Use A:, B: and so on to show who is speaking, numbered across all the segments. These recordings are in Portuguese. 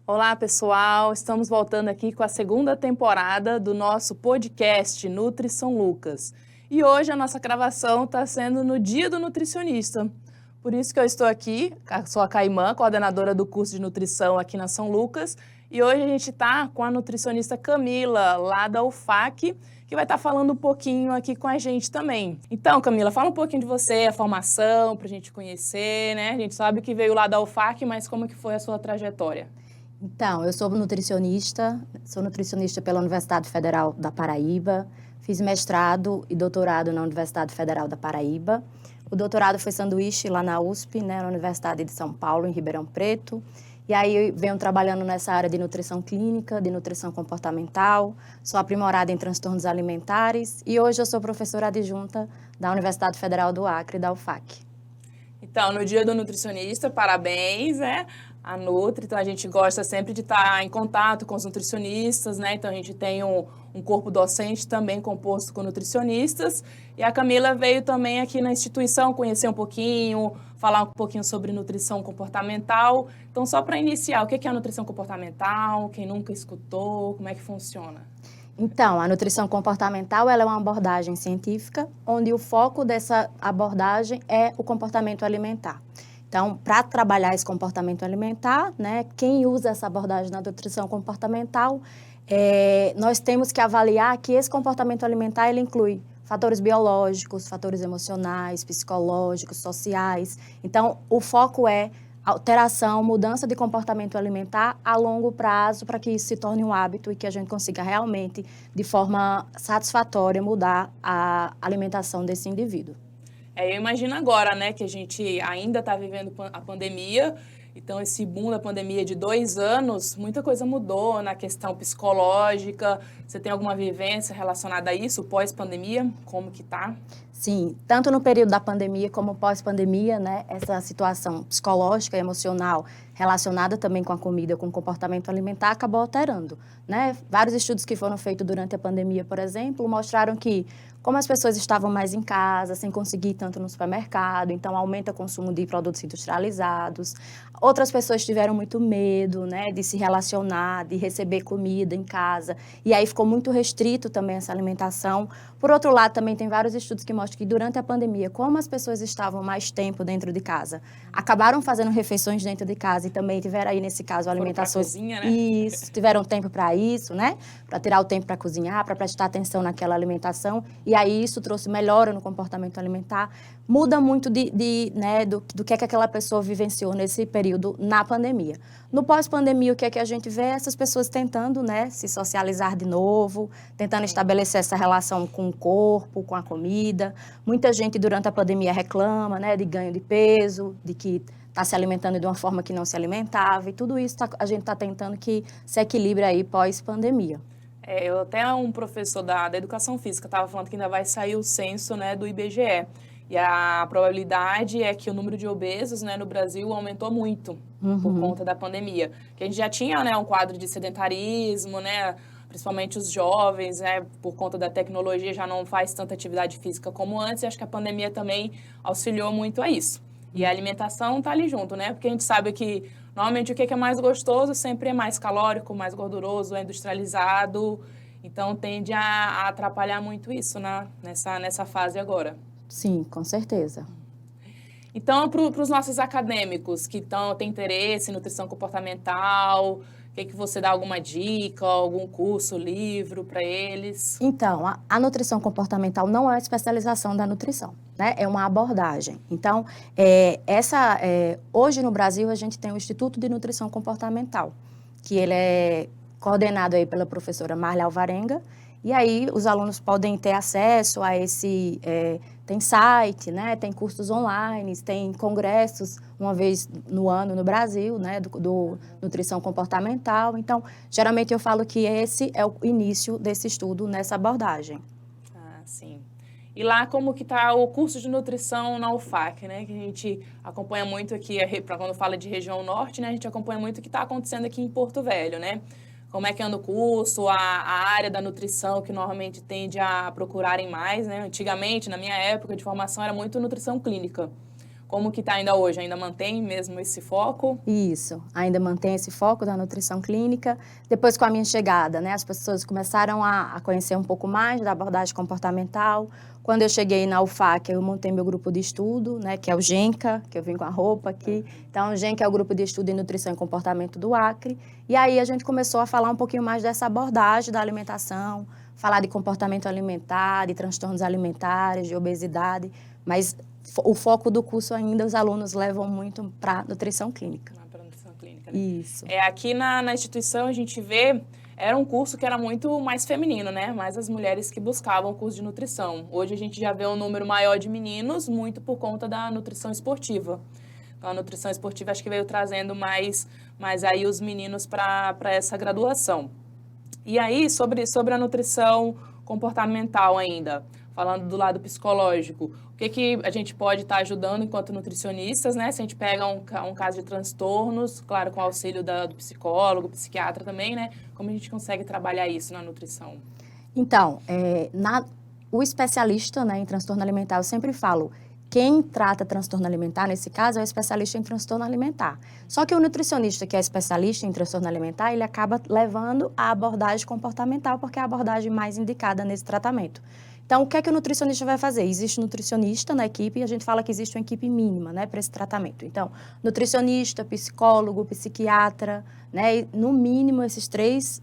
A: Olá, pessoal! Estamos voltando aqui com a segunda temporada do nosso podcast Nutri São Lucas. E hoje a nossa gravação está sendo no Dia do Nutricionista. Por isso que eu estou aqui, sou a Caimã, coordenadora do curso de nutrição aqui na São Lucas. E hoje a gente está com a nutricionista Camila, lá da UFAC, que vai estar falando um pouquinho aqui com a gente também. Então, Camila, fala um pouquinho de você, a formação, para a gente conhecer, né? A gente sabe que veio lá da UFAC, mas como que foi a sua trajetória?
B: Então, eu sou nutricionista pela Universidade Federal da Paraíba, fiz mestrado e doutorado na Universidade Federal da Paraíba. O doutorado foi sanduíche lá na USP, né, na Universidade de São Paulo, em Ribeirão Preto. E aí eu venho trabalhando nessa área de nutrição clínica, de nutrição comportamental, sou aprimorada em transtornos alimentares e hoje eu sou professora adjunta da Universidade Federal do Acre, da UFAC.
A: Então, no Dia do Nutricionista, parabéns, né? A Nutri, então a gente gosta sempre de estar em contato com os nutricionistas, né? Então a gente tem um corpo docente também composto com nutricionistas. E a Camila veio também aqui na instituição conhecer um pouquinho, falar um pouquinho sobre nutrição comportamental. Então, só para iniciar, o que é a nutrição comportamental? Quem nunca escutou, como é que funciona?
B: Então, a nutrição comportamental ela é uma abordagem científica, onde o foco dessa abordagem é o comportamento alimentar. Então, para trabalhar esse comportamento alimentar, né, quem usa essa abordagem na nutrição comportamental, nós temos que avaliar que esse comportamento alimentar ele inclui fatores biológicos, fatores emocionais, psicológicos, sociais. Então, o foco é alteração, mudança de comportamento alimentar a longo prazo para que isso se torne um hábito e que a gente consiga realmente, de forma satisfatória, mudar a alimentação desse indivíduo.
A: Eu imagino agora, né, que a gente ainda está vivendo a pandemia, então esse boom da pandemia de 2 anos, muita coisa mudou na questão psicológica. Você tem alguma vivência relacionada a isso, pós-pandemia? Como que tá?
B: Sim, tanto no período da pandemia como pós-pandemia, né, essa situação psicológica e emocional relacionada também com a comida, com o comportamento alimentar, acabou alterando, né? Vários estudos que foram feitos durante a pandemia, por exemplo, mostraram que como as pessoas estavam mais em casa, sem conseguir ir tanto no supermercado, então aumenta o consumo de produtos industrializados. Outras pessoas tiveram muito medo, né, de se relacionar, de receber comida em casa, e aí ficou muito restrito também essa alimentação. Por outro lado, também tem vários estudos que mostram que durante a pandemia, como as pessoas estavam mais tempo dentro de casa, acabaram fazendo refeições dentro de casa e também tiveram aí, nesse caso, alimentações...
A: Cozinha, né?
B: Isso, tiveram tempo para isso, né? Para tirar o tempo para cozinhar, para prestar atenção naquela alimentação. E aí isso trouxe melhora no comportamento alimentar. Muda muito né, do que é que aquela pessoa vivenciou nesse período na pandemia. No pós-pandemia, o que é que a gente vê? Essas pessoas tentando, né, se socializar de novo, tentando estabelecer essa relação com o corpo, com a comida. Muita gente durante a pandemia reclama, né, de ganho de peso, de que está se alimentando de uma forma que não se alimentava, e tudo isso a gente está tentando que se equilibre aí pós-pandemia.
A: Eu até um professor da educação física estava falando que ainda vai sair o censo, né, do IBGE. E a probabilidade é que o número de obesos, né, no Brasil aumentou muito por conta da pandemia. Que a gente já tinha, né, um quadro de sedentarismo, né, principalmente os jovens, né, por conta da tecnologia já não faz tanta atividade física como antes. E acho que a pandemia também auxiliou muito a isso. E a alimentação tá ali junto, né? Porque a gente sabe que normalmente o que é mais gostoso sempre é mais calórico, mais gorduroso, é industrializado. Então tende a atrapalhar muito isso, né? Nessa fase agora.
B: Sim, com certeza.
A: Então, para os nossos acadêmicos que têm interesse em nutrição comportamental, que você dá alguma dica, algum curso, livro para eles?
B: Então, a nutrição comportamental não é a especialização da nutrição, né? É uma abordagem. Então, hoje no Brasil a gente tem o Instituto de Nutrição Comportamental, que ele é coordenado aí pela professora Marlia Alvarenga, e aí os alunos podem ter acesso a esse... tem site, né? Tem cursos online, tem congressos uma vez no ano no Brasil, né? do nutrição comportamental. Então, geralmente eu falo que esse é o início desse estudo nessa abordagem.
A: Ah, sim. E lá como que está o curso de nutrição na UFAC, né? Que a gente acompanha muito aqui, para quando fala de região norte, né? A gente acompanha muito o que está acontecendo aqui em Porto Velho, né? Como é que anda o curso, a área da nutrição que normalmente tende a procurarem mais, né? Antigamente, na minha época de formação, era muito nutrição clínica. Como que está ainda hoje? Ainda mantém mesmo esse foco?
B: Isso, ainda mantém esse foco da nutrição clínica. Depois, com a minha chegada, né, as pessoas começaram a conhecer um pouco mais da abordagem comportamental. Quando eu cheguei na UFAC, eu montei meu grupo de estudo, né, que é o GENCA, que eu vim com a roupa aqui. Então, o GENCA é o grupo de estudo em nutrição e comportamento do Acre. E aí a gente começou a falar um pouquinho mais dessa abordagem da alimentação, falar de comportamento alimentar, de transtornos alimentares, de obesidade, mas o foco do curso ainda, os alunos levam muito para nutrição clínica.
A: Para nutrição clínica, né?
B: Isso.
A: Aqui na instituição a gente vê, era um curso que era muito mais feminino, né? Mais as mulheres que buscavam o curso de nutrição. Hoje a gente já vê um número maior de meninos, muito por conta da nutrição esportiva. Então, a nutrição esportiva acho que veio trazendo mais aí os meninos para essa graduação. E aí, sobre a nutrição comportamental ainda, falando do lado psicológico, o que a gente pode estar ajudando enquanto nutricionistas, né? Se a gente pega um caso de transtornos, claro, com o auxílio do psicólogo, psiquiatra também, né? Como a gente consegue trabalhar isso na nutrição?
B: Então, o especialista, né, em transtorno alimentar, eu sempre falo, quem trata transtorno alimentar, nesse caso, é o especialista em transtorno alimentar. Só que o nutricionista que é especialista em transtorno alimentar, ele acaba levando a abordagem comportamental, porque é a abordagem mais indicada nesse tratamento. Então, o que é que o nutricionista vai fazer? Existe nutricionista na equipe e a gente fala que existe uma equipe mínima, né, para esse tratamento. Então, nutricionista, psicólogo, psiquiatra, né, e, no mínimo esses três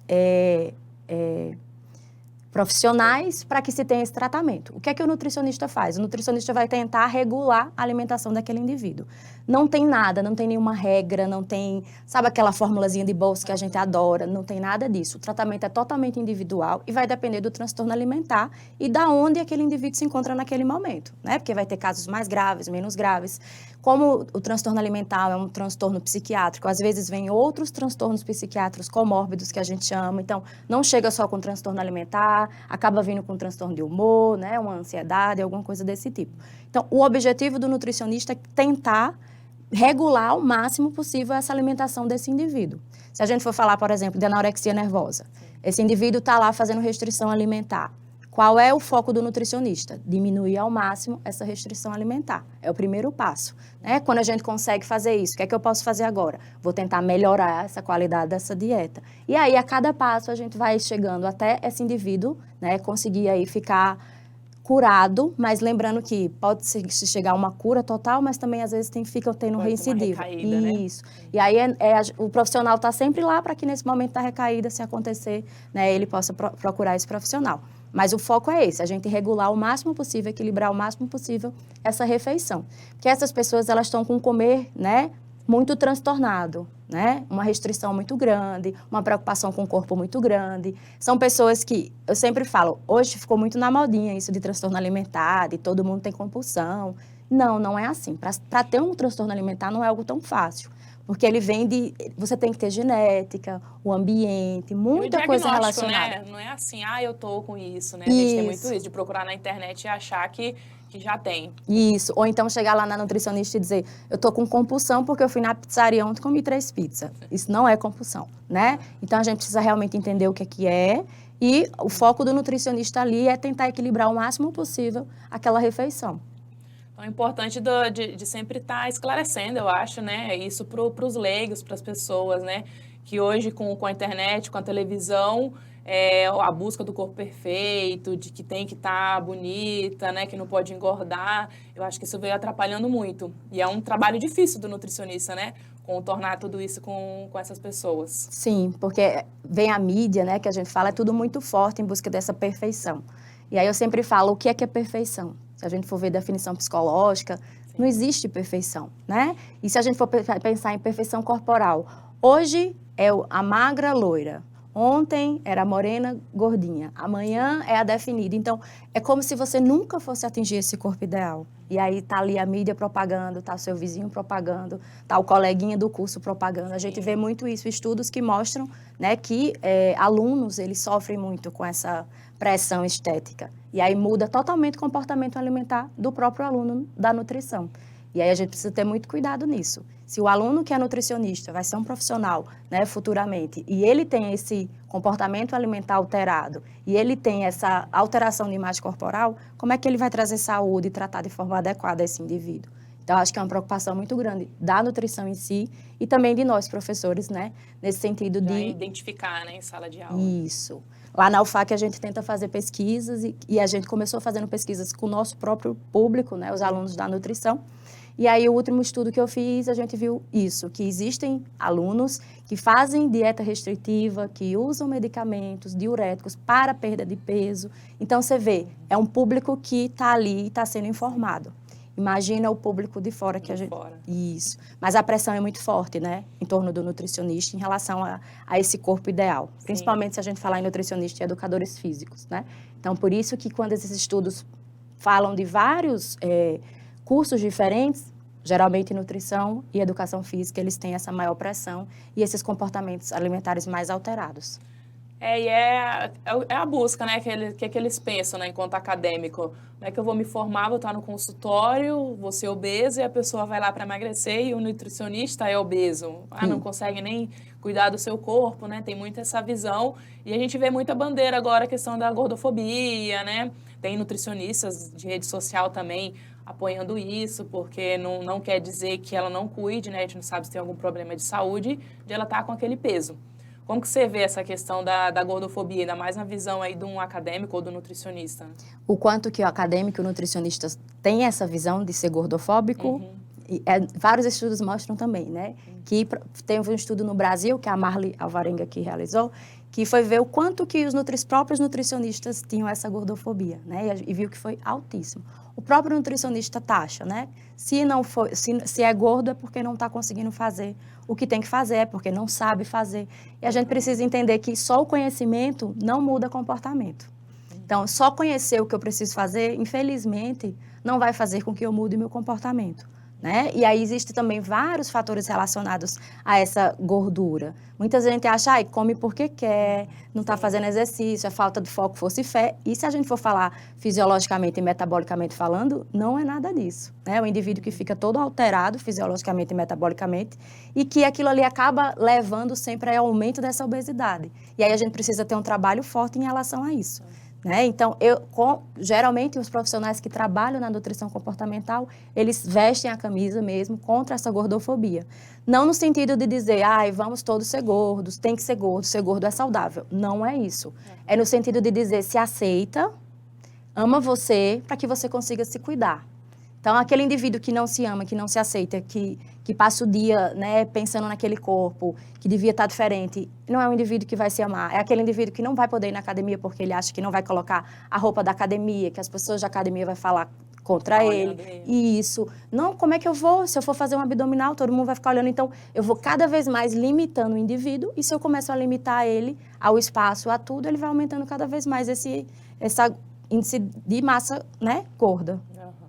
B: profissionais para que se tenha esse tratamento. O que é que o nutricionista faz? O nutricionista vai tentar regular a alimentação daquele indivíduo. Não tem nada, não tem nenhuma regra, não tem, sabe aquela formulazinha de bolsa que a gente adora, não tem nada disso. O tratamento é totalmente individual e vai depender do transtorno alimentar e da onde aquele indivíduo se encontra naquele momento, né? Porque vai ter casos mais graves, menos graves. Como o transtorno alimentar é um transtorno psiquiátrico, às vezes vem outros transtornos psiquiátricos comórbidos que a gente chama, então não chega só com transtorno alimentar, acaba vindo com transtorno de humor, né, uma ansiedade, alguma coisa desse tipo. Então, o objetivo do nutricionista é tentar regular ao máximo possível essa alimentação desse indivíduo. Se a gente for falar, por exemplo, de anorexia nervosa, esse indivíduo está lá fazendo restrição alimentar. Qual é o foco do nutricionista? Diminuir ao máximo essa restrição alimentar. É o primeiro passo, né? Quando a gente consegue fazer isso, o que é que eu posso fazer agora? Vou tentar melhorar essa qualidade dessa dieta. E aí, a cada passo, a gente vai chegando até esse indivíduo, né, conseguir aí ficar curado, mas lembrando que pode se chegar a uma cura total, mas também às vezes fica tendo reincidivo.
A: Recaída,
B: isso. Né? E aí o profissional está sempre lá para que nesse momento da recaída, se acontecer, né, ele possa procurar esse profissional. Mas o foco é esse, a gente regular o máximo possível, equilibrar o máximo possível essa refeição. Porque essas pessoas, elas estão com comer, né, muito transtornado, né? Uma restrição muito grande, uma preocupação com o corpo muito grande. São pessoas que, eu sempre falo, hoje ficou muito na modinha isso de transtorno alimentar, de todo mundo tem compulsão. Não, não é assim. Para ter um transtorno alimentar não é algo tão fácil. Porque ele vem você tem que ter genética, o ambiente, muita coisa relacionada.
A: Né? Não é assim, eu tô com isso, né? A gente tem muito isso, de procurar na internet e achar que já tem.
B: Isso, ou então chegar lá na nutricionista e dizer, eu tô com compulsão porque eu fui na pizzaria ontem e comi 3 pizzas. Isso não é compulsão, né? Então, a gente precisa realmente entender o que é e o foco do nutricionista ali é tentar equilibrar o máximo possível aquela refeição.
A: Então, é importante de sempre estar esclarecendo, eu acho, né? Isso para os leigos, para as pessoas, né? Que hoje, com a internet, com a televisão, a busca do corpo perfeito, de que tem que estar bonita, né? Que não pode engordar. Eu acho que isso veio atrapalhando muito. E é um trabalho difícil do nutricionista, né? Contornar tudo isso com essas pessoas.
B: Sim, porque vem a mídia, né? Que a gente fala, é tudo muito forte em busca dessa perfeição. E aí eu sempre falo, o que é perfeição? Se a gente for ver definição psicológica, não existe perfeição, né? E se a gente for pensar em perfeição corporal, hoje é a magra loira, ontem era a morena gordinha, amanhã é a definida. Então, é como se você nunca fosse atingir esse corpo ideal. E aí tá ali a mídia propagando, tá o seu vizinho propagando, tá o coleguinha do curso propagando. A gente vê muito isso, estudos que mostram, né, que alunos, eles sofrem muito com essa pressão estética. E aí muda totalmente o comportamento alimentar do próprio aluno da nutrição. E aí a gente precisa ter muito cuidado nisso. Se o aluno que é nutricionista vai ser um profissional, né, futuramente, e ele tem esse comportamento alimentar alterado, e ele tem essa alteração de imagem corporal, como é que ele vai trazer saúde e tratar de forma adequada esse indivíduo? Então, acho que é uma preocupação muito grande da nutrição em si e também de nós, professores, né? Nesse sentido
A: Já
B: de...
A: identificar, né, em sala de aula.
B: Isso. Lá na UFAC a gente tenta fazer pesquisas e a gente começou fazendo pesquisas com o nosso próprio público, né? Os alunos da nutrição. E aí, o último estudo que eu fiz, a gente viu isso, que existem alunos que fazem dieta restritiva, que usam medicamentos diuréticos para perda de peso. Então, você vê, é um público que está ali e está sendo informado. Imagina o público de fora que a gente...
A: Fora.
B: Isso. Mas a pressão é muito forte, né? Em torno do nutricionista em relação a esse corpo ideal.
A: Sim.
B: Principalmente se a gente falar em nutricionista e educadores físicos, né? Então, por isso que quando esses estudos falam de vários cursos diferentes, geralmente nutrição e educação física, eles têm essa maior pressão e esses comportamentos alimentares mais alterados.
A: E é a busca, né, que eles pensam, né, enquanto acadêmico. Não é que eu vou me formar, vou estar no consultório, vou ser obeso e a pessoa vai lá para emagrecer e o nutricionista é obeso. Não consegue nem cuidar do seu corpo, né? Tem muito essa visão. E a gente vê muita bandeira agora, a questão da gordofobia, né? Tem nutricionistas de rede social também apoiando isso, porque não quer dizer que ela não cuide, né? A gente não sabe se tem algum problema de saúde, de ela estar com aquele peso. Como que você vê essa questão da gordofobia, ainda mais na visão aí de um acadêmico ou do nutricionista?
B: O quanto que o acadêmico e o nutricionista tem essa visão de ser gordofóbico, vários estudos mostram também, né? Que teve um estudo no Brasil, que a Marli Alvarenga que realizou, que foi ver o quanto que os próprios nutricionistas tinham essa gordofobia, né? E viu que foi altíssimo. O próprio nutricionista taxa, né? Se é gordo é porque não está conseguindo fazer o que tem que fazer, é porque não sabe fazer. E a gente precisa entender que só o conhecimento não muda comportamento. Então, só conhecer o que eu preciso fazer, infelizmente, não vai fazer com que eu mude meu comportamento, né? E aí existe também vários fatores relacionados a essa gordura. Muita gente acha, come porque quer, não está fazendo exercício, é falta de foco, força e fé. E se a gente for falar fisiologicamente e metabolicamente falando, não é nada disso, né? O indivíduo que fica todo alterado fisiologicamente e metabolicamente e que aquilo ali acaba levando sempre ao aumento dessa obesidade. E aí a gente precisa ter um trabalho forte em relação a isso. Né? Então, geralmente, os profissionais que trabalham na nutrição comportamental, eles vestem a camisa mesmo contra essa gordofobia. Não no sentido de dizer, vamos todos ser gordos, tem que ser gordo é saudável. Não é isso. É no sentido de dizer, se aceita, ama você, para que você consiga se cuidar. Então, aquele indivíduo que não se ama, que não se aceita, que passa o dia, né, pensando naquele corpo, que devia estar diferente, não é um indivíduo que vai se amar. É aquele indivíduo que não vai poder ir na academia porque ele acha que não vai colocar a roupa da academia, que as pessoas da academia vão falar contra ele. Isso. Não, como é que eu vou? Se eu for fazer um abdominal, todo mundo vai ficar olhando. Então, eu vou cada vez mais limitando o indivíduo e se eu começo a limitar ele ao espaço, a tudo, ele vai aumentando cada vez mais esse índice de massa, né, gorda.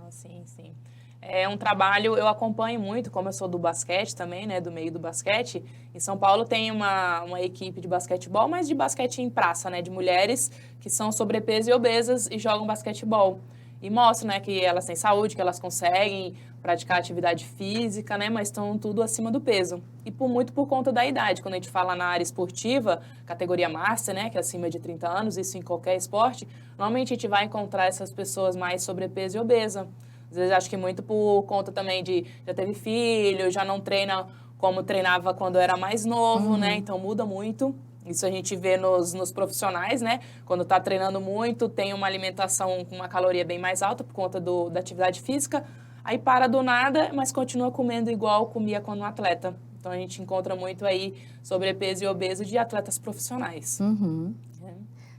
A: Sim. É um trabalho, eu acompanho muito, como eu sou do basquete também, né, do meio do basquete. Em São Paulo tem uma equipe de basquetebol, mas de basquete em praça, né, de mulheres que são sobrepeso e obesas e jogam basquetebol. E mostra, né, que elas têm saúde, que elas conseguem praticar atividade física, né, mas estão tudo acima do peso. E muito por conta da idade. Quando a gente fala na área esportiva, categoria Master, né, que é acima de 30 anos, isso em qualquer esporte, normalmente a gente vai encontrar essas pessoas mais sobrepeso e obesa. Às vezes acho que muito por conta também de já teve filho, já não treina como treinava quando era mais novo, né? Então muda muito. Isso a gente vê nos profissionais, né? Quando está treinando muito, tem uma alimentação com uma caloria bem mais alta por conta da atividade física, aí para do nada, mas continua comendo igual comia quando um atleta. Então a gente encontra muito aí sobrepeso e obeso de atletas profissionais.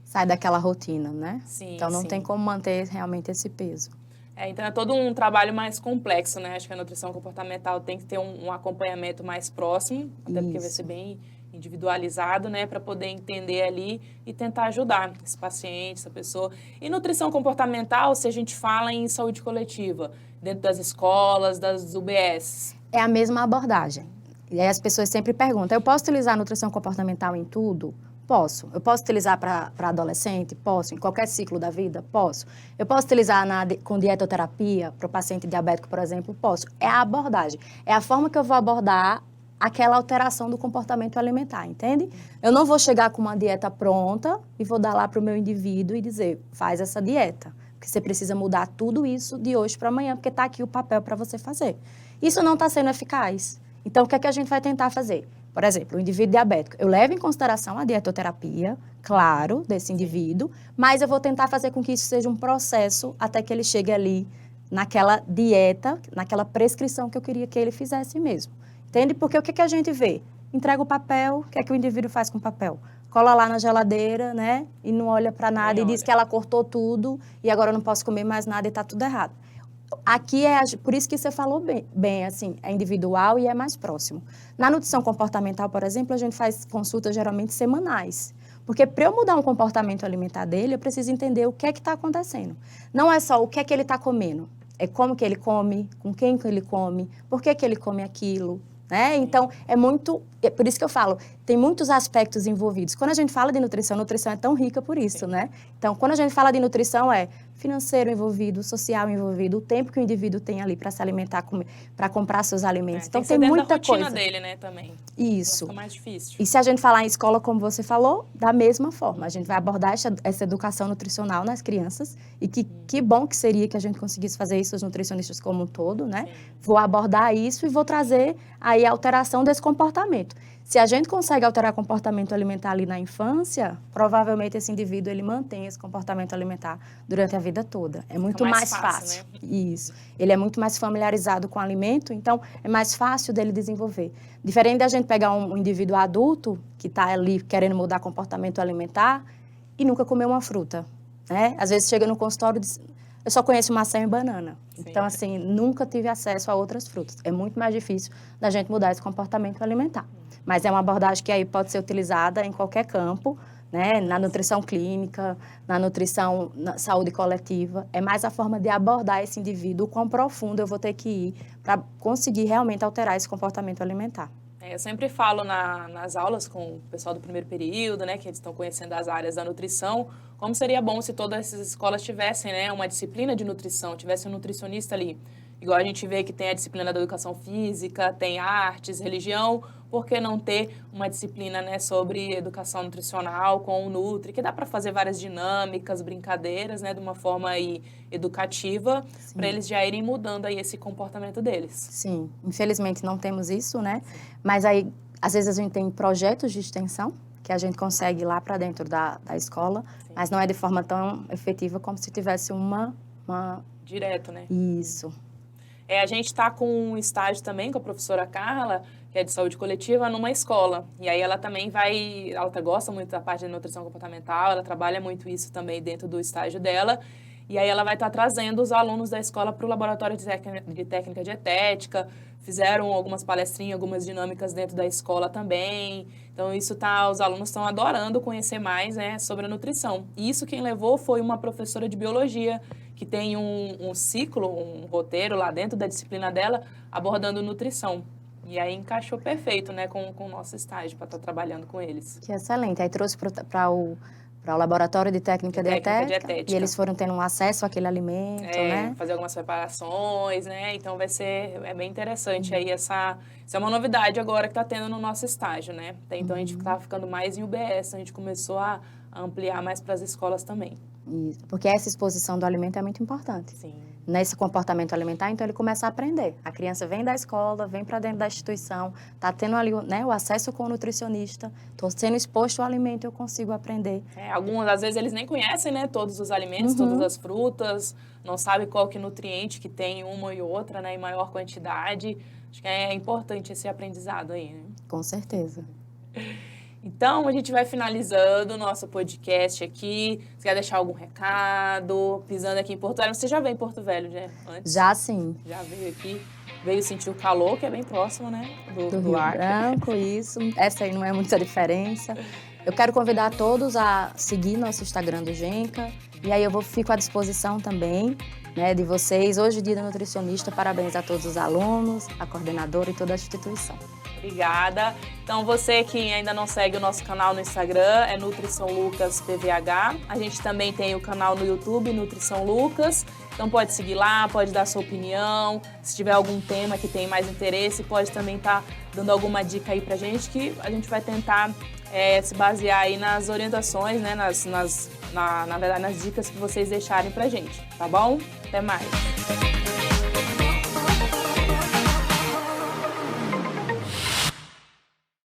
B: Sai daquela rotina, né?
A: Sim,
B: então não tem como manter realmente esse peso.
A: Então é todo um trabalho mais complexo, né? Acho que a nutrição comportamental tem que ter um acompanhamento mais próximo, até porque vai ser bem individualizado, né? Para poder entender ali e tentar ajudar esse paciente, essa pessoa. E nutrição comportamental, se a gente fala em saúde coletiva, dentro das escolas, das UBS?
B: É a mesma abordagem. E aí as pessoas sempre perguntam, eu posso utilizar a nutrição comportamental em tudo? Posso. Eu posso utilizar para adolescente? Posso. Em qualquer ciclo da vida? Posso. Eu posso utilizar com dietoterapia para o paciente diabético, por exemplo? Posso. É a abordagem. É a forma que eu vou abordar aquela alteração do comportamento alimentar, entende? Eu não vou chegar com uma dieta pronta e vou dar lá para o meu indivíduo e dizer, faz essa dieta. Porque você precisa mudar tudo isso de hoje para amanhã, porque está aqui o papel para você fazer. Isso não está sendo eficaz. Então, o que é que a gente vai tentar fazer? Por exemplo, o indivíduo diabético, eu levo em consideração a dietoterapia, claro, desse indivíduo, mas eu vou tentar fazer com que isso seja um processo até que ele chegue ali naquela dieta, naquela prescrição que eu queria que ele fizesse mesmo. Entende? Porque o que a gente vê? Entrega o papel, o que é que o indivíduo faz com o papel? Cola lá na geladeira, né? E não olha para nada e diz que ela cortou tudo e agora eu não posso comer mais nada e está tudo errado. Aqui por isso que você falou bem, assim, é individual e é mais próximo. Na nutrição comportamental, por exemplo, a gente faz consultas geralmente semanais. Porque para eu mudar um comportamento alimentar dele, eu preciso entender o que é que está acontecendo. Não é só o que é que ele está comendo, é como que ele come, com quem que ele come, por que ele come aquilo, né? Então, é por isso que eu falo, tem muitos aspectos envolvidos. Quando a gente fala de nutrição é tão rica por isso, né? Então, quando a gente fala de nutrição, é financeiro envolvido, social envolvido, o tempo que o indivíduo tem ali para se alimentar, para comprar seus alimentos. Então, tem muita coisa.
A: Da rotina dele, né, também.
B: Isso.
A: Fica mais difícil.
B: E se a gente falar em escola, como você falou, da mesma forma. A gente vai abordar essa educação nutricional nas crianças e que bom que seria que a gente conseguisse fazer isso, os nutricionistas como um todo, né? Sim. Vou abordar isso e vou trazer aí a alteração desse comportamento. Se a gente consegue alterar comportamento alimentar ali na infância, provavelmente esse indivíduo ele mantém esse comportamento alimentar durante a vida toda. É muito mais fácil. Né? Isso. Ele é muito mais familiarizado com o alimento, então é mais fácil dele desenvolver. Diferente da gente pegar um indivíduo adulto que está ali querendo mudar comportamento alimentar e nunca comeu uma fruta, né? Às vezes chega no consultório e diz, eu só conheço maçã e banana. Sim. Então, assim, nunca tive acesso a outras frutas. É muito mais difícil da gente mudar esse comportamento alimentar. Mas é uma abordagem que aí pode ser utilizada em qualquer campo, né? Na nutrição clínica, na nutrição, na saúde coletiva. É mais a forma de abordar esse indivíduo, o quão profundo eu vou ter que ir para conseguir realmente alterar esse comportamento alimentar.
A: Eu sempre falo nas aulas com o pessoal do primeiro período, né, que eles estão conhecendo as áreas da nutrição, como seria bom se todas essas escolas tivessem, né, uma disciplina de nutrição, tivesse um nutricionista ali. Igual a gente vê que tem a disciplina da educação física, tem artes, religião, por que não ter uma disciplina, né, sobre educação nutricional com o Nutri, que dá para fazer várias dinâmicas, brincadeiras, né, de uma forma aí educativa, para eles já irem mudando aí esse comportamento deles.
B: Sim, infelizmente não temos isso, né? Mas aí, às vezes a gente tem projetos de extensão, que a gente consegue ir lá para dentro da escola, mas não é de forma tão efetiva como se tivesse uma...
A: Direto, né?
B: Isso.
A: A gente está com um estágio também com a professora Carla, que é de saúde coletiva, numa escola. E aí ela também ela gosta muito da parte de nutrição comportamental, ela trabalha muito isso também dentro do estágio dela. E aí ela vai estar trazendo os alunos da escola para o laboratório de técnica dietética, fizeram algumas palestrinhas, algumas dinâmicas dentro da escola também. Então os alunos estão adorando conhecer mais, né, sobre a nutrição. E isso quem levou foi uma professora de biologia, que tem um ciclo, um roteiro lá dentro da disciplina dela, abordando nutrição. E aí encaixou perfeito, né, com o nosso estágio, para estar trabalhando com eles.
B: Que excelente. Aí trouxe para o laboratório de técnica dietética, e eles foram tendo um acesso àquele alimento, né?
A: Fazer algumas preparações, né? Então é bem interessante aí isso é uma novidade agora que está tendo no nosso estágio, né? Então a gente estava ficando mais em UBS, a gente começou a ampliar mais para as escolas também.
B: Isso, porque essa exposição do alimento é muito importante.
A: Sim.
B: Nesse comportamento alimentar, então ele começa a aprender. A criança vem da escola, vem para dentro da instituição, está tendo ali, né, o acesso com o nutricionista, estou sendo exposto ao alimento, eu consigo aprender.
A: Algumas, às vezes, eles nem conhecem, né, todos os alimentos, todas as frutas, não sabem qual que nutriente que tem uma e outra, né, em maior quantidade. Acho que é importante esse aprendizado aí, né?
B: Com certeza.
A: Então, a gente vai finalizando o nosso podcast aqui. Você quer deixar algum recado? Pisando aqui em Porto Velho. Você já veio em Porto Velho, né? Antes?
B: Já, sim.
A: Já veio aqui. Veio sentir o calor, que é bem próximo, né?
B: Do Rio Branco, isso. Essa aí não é muita diferença. Eu quero convidar todos a seguir nosso Instagram do Genca. E aí eu fico à disposição também, né, de vocês. Hoje, dia do nutricionista, parabéns a todos os alunos, a coordenadora e toda a instituição.
A: Obrigada. Então, você que ainda não segue o nosso canal no Instagram, é Nutrição Lucas PVH. A gente também tem o canal no YouTube, Nutrição Lucas. Então pode seguir lá, pode dar sua opinião, se tiver algum tema que tem mais interesse, pode também estar dando alguma dica aí pra gente, que a gente vai tentar se basear aí nas orientações, né, na verdade, nas dicas que vocês deixarem pra gente, tá bom? Até mais!